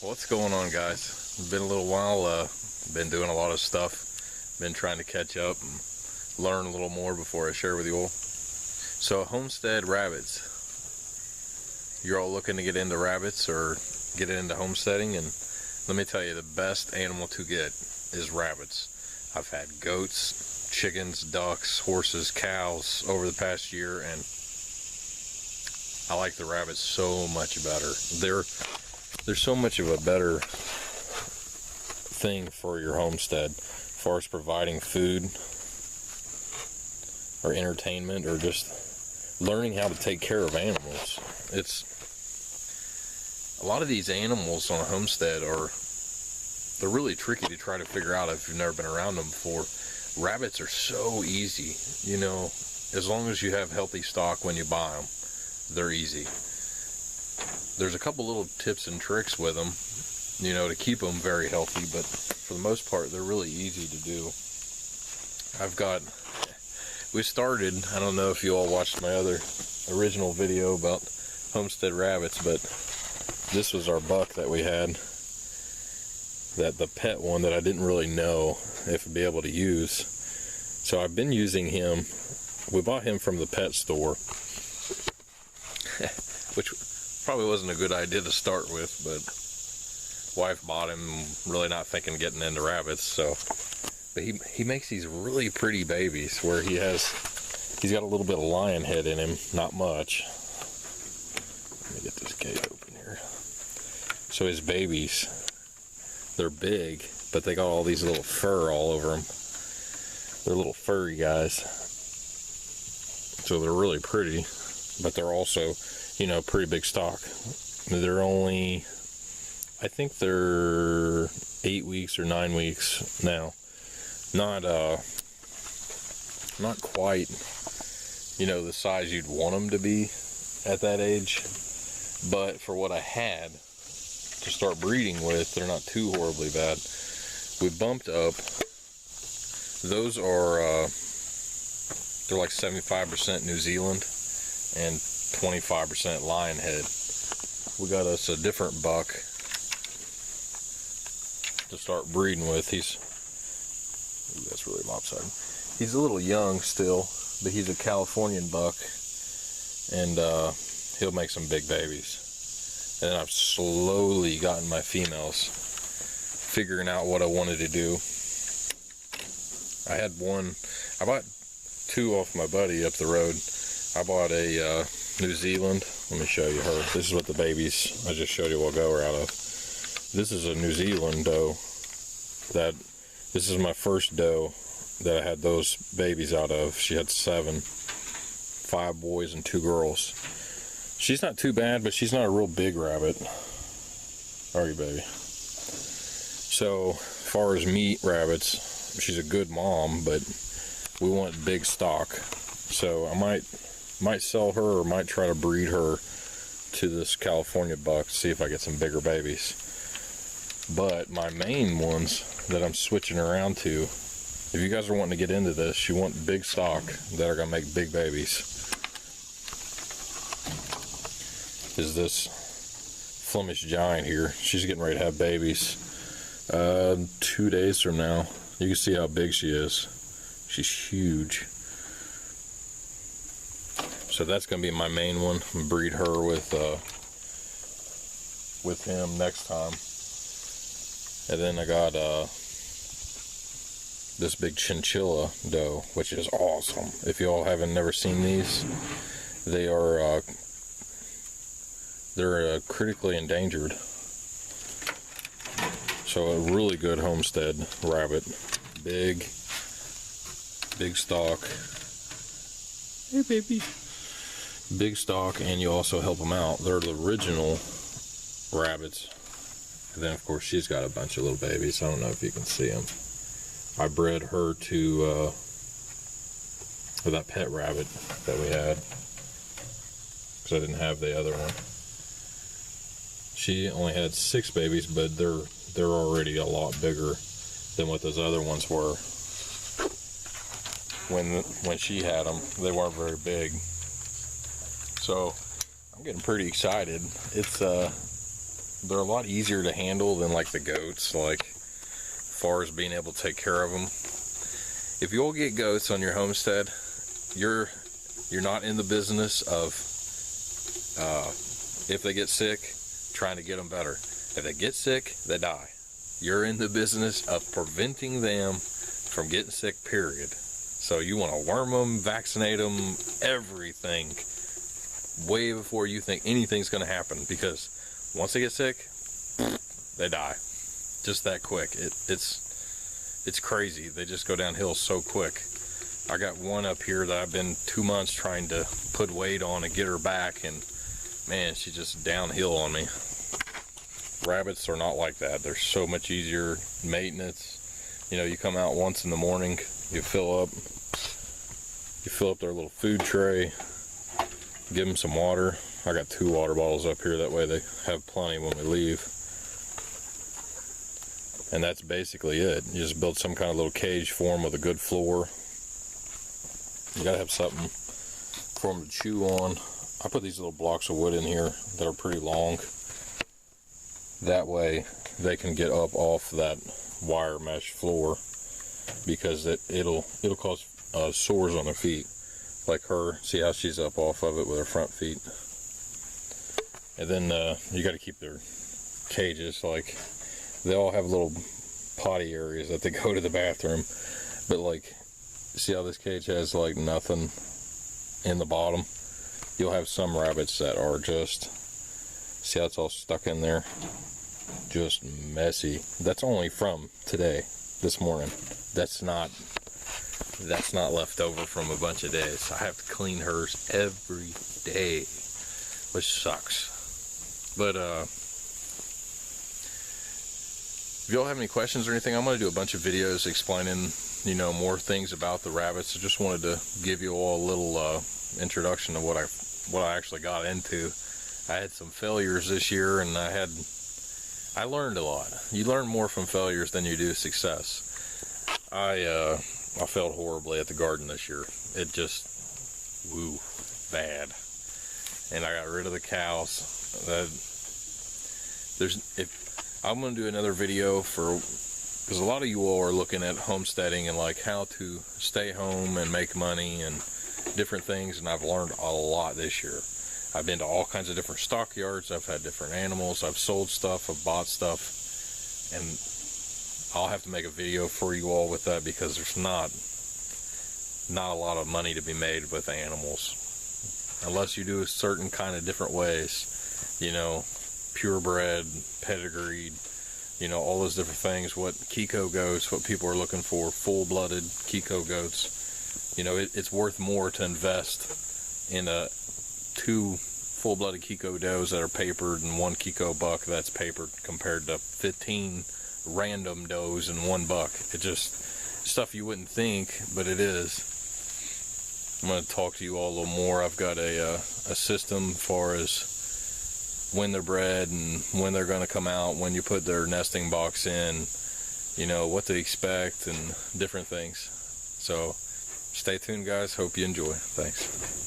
What's going on, guys? It's been a little while. Been doing a lot of stuff. Been trying to catch up and learn a little more before I share with you all. So, Homestead rabbits. You're all looking to get into rabbits or get into homesteading, and let me tell you, the best animal to get is rabbits. I've had goats, chickens, ducks, horses, cows over the past year, and I like the rabbits so much better. They're so much of a better thing for your homestead as far as providing food or entertainment or just learning how to take care of animals. It's a lot of these animals on a homestead they're really tricky to try to figure out if you've never been around them before. Rabbits are so easy, you know, as long as you have healthy stock when you buy them, they're easy. There's a couple little tips and tricks with them, you know, to keep them very healthy, but for the most part, they're really easy to do. We started, I don't know if you all watched my other original video about homestead rabbits, but this was our buck that we had, the pet one that I didn't really know if I'd be able to use. So I've been using him. We bought him from the pet store, which probably wasn't a good idea to start with, but wife bought him really not thinking getting into rabbits. But he makes these really pretty babies where he's got a little bit of lion head in him, not much. Let me get this gate open here. So his babies, they're big, but they got all these little fur all over them. They're little furry guys. So they're really pretty, but they're also, you know, pretty big stock. They're only, I think they're 8 weeks or 9 weeks now. Not quite, you know, the size you'd want them to be at that age, but for what I had to start breeding with, they're not too horribly bad. We bumped up. Those are they're like 75% New Zealand and 25% lion head. We got us a different buck to start breeding with. That's really lopsided. He's a little young still, but he's a Californian buck, and he'll make some big babies. And then I've slowly gotten my females, figuring out what I wanted to do. I bought two off my buddy up the road. I bought a New Zealand. Let me show you her. This is what the babies I just showed you a while ago are out of. This is a New Zealand doe. This is my first doe that I had those babies out of. She had 5 boys and 2 girls. She's not too bad, but she's not a real big rabbit. Are you, baby? So, as far as meat rabbits, she's a good mom, but we want big stock. So I might sell her or might try to breed her to this California buck to see if I get some bigger babies. But my main ones that I'm switching around to, if you guys are wanting to get into this, you want big stock that are going to make big babies, is this Flemish giant here. She's getting ready to have babies 2 days from now. You can see how big she is. She's huge. So that's going to be my main one. I'm going to breed her with him next time. And then I got this big chinchilla doe, which is awesome. If you all haven't never seen these, they're critically endangered. So a really good homestead rabbit. Big stock. Hey, baby. Big stock, and you also help them out. They're the original rabbits. And then, of course, she's got a bunch of little babies. I don't know if you can see them. I bred her to that pet rabbit that we had, because I didn't have the other one. She only had 6 babies, but they're already a lot bigger than what those other ones were. When she had them, they weren't very big. So I'm getting pretty excited. It's they're a lot easier to handle than like the goats, like as far as being able to take care of them. If you'll get goats on your homestead, you're not in the business of if they get sick, trying to get them better. If they get sick, they die. You're in the business of preventing them from getting sick, period. So you want to worm them, vaccinate them, everything, way before you think anything's going to happen, because once they get sick, they die. Just that quick. It's crazy. They just go downhill so quick. I got one up here that I've been 2 months trying to put weight on and get her back, and man, she's just downhill on me. Rabbits are not like that. They're so much easier maintenance. You know, you come out once in the morning, you fill up their little food tray, give them some water. I got 2 water bottles up here, that way they have plenty when we leave. And that's basically it. You just build some kind of little cage for them with a good floor. You gotta have something for them to chew on. I put these little blocks of wood in here that are pretty long. That way they can get up off that wire mesh floor, because it'll cause sores on their feet. Like her, see how she's up off of it with her front feet. And then you got to keep their cages, like they all have little potty areas that they go to the bathroom, but like, see how this cage has like nothing in the bottom? You'll have some rabbits that are just, see how it's all stuck in there? Just messy. That's only from today, this morning. That's not left over from a bunch of days. I have to clean hers every day, which sucks. But if y'all have any questions or anything, I'm going to do a bunch of videos explaining, you know, more things about the rabbits. I just wanted to give you all a little introduction to what I actually got into. I had some failures this year, and I learned a lot. You learn more from failures than you do success. I failed horribly at the garden this year. It just, bad. And I got rid of the cows. I'm going to do another video because a lot of you all are looking at homesteading and like how to stay home and make money and different things, and I've learned a lot this year. I've been to all kinds of different stockyards. I've had different animals. I've sold stuff. I've bought stuff. And I'll have to make a video for you all with that, because there's not a lot of money to be made with animals. Unless you do a certain kind of different ways. You know, purebred, pedigreed, you know, all those different things. What Kiko goats, what people are looking for, full-blooded Kiko goats. You know, it's worth more to invest in 2 full-blooded Kiko does that are papered and 1 Kiko buck that's papered, compared to 15 random does and 1 buck. It just, stuff you wouldn't think, but it is. I'm going to talk to you all a little more. I've got a system as far as when they're bred and when they're going to come out, when you put their nesting box in, you know, what to expect and different things. So stay tuned, guys. Hope you enjoy. Thanks.